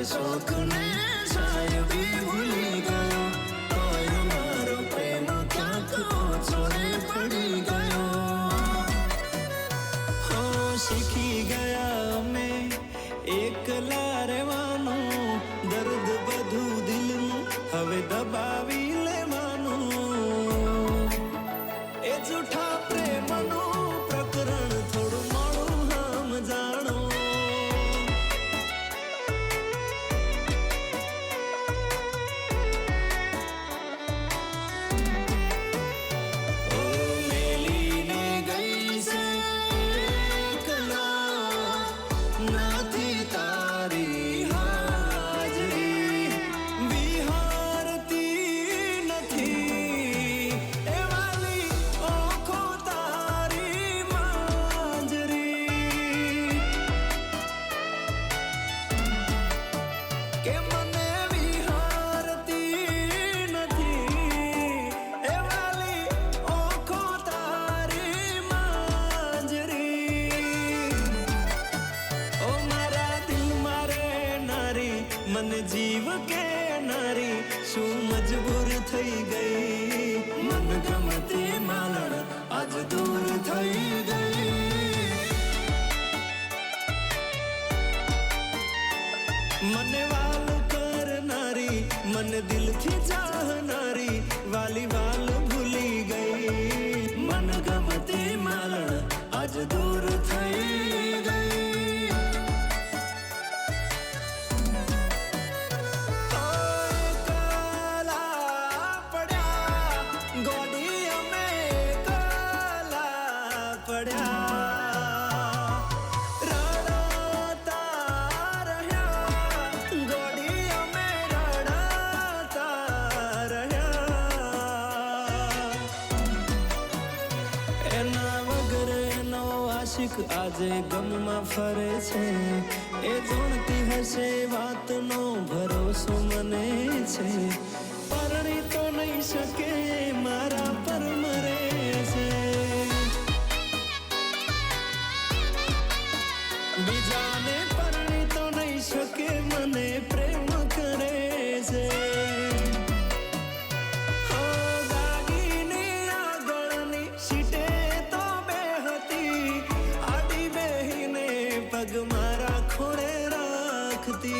शौक ने साहेबी भूली गयो, तोय मारो प्रेम क्यांक छोड़े पड़ी गयो। हो सीखी गया मैं एकला રહેવાનું, દર્દ બધું દિલનું હવે દબાવી લેવાનું। એ જૂઠા પ્રેમનું પ્રકરણ થોડું મોડું હમ જાણો। मन जीव के नारी शू मजबूर थई गई, मन गमती मालण आज दूर थई गई। मन वाल करनारी मन दिल थी चाहनारी, वाली वाल भूली गई, मन गमती मालण आज दूर थई गई। આજે ગમમાં ફરે છે, એ જોણતી હશે વાતનો ભરોસો મને છે, પરણી તો નહીં શકે મારા પર મરે છે। બીજાને પરણી તો નહીં શકે મને પ્રેમ કરે છે। पग मारा खोड़े राखती।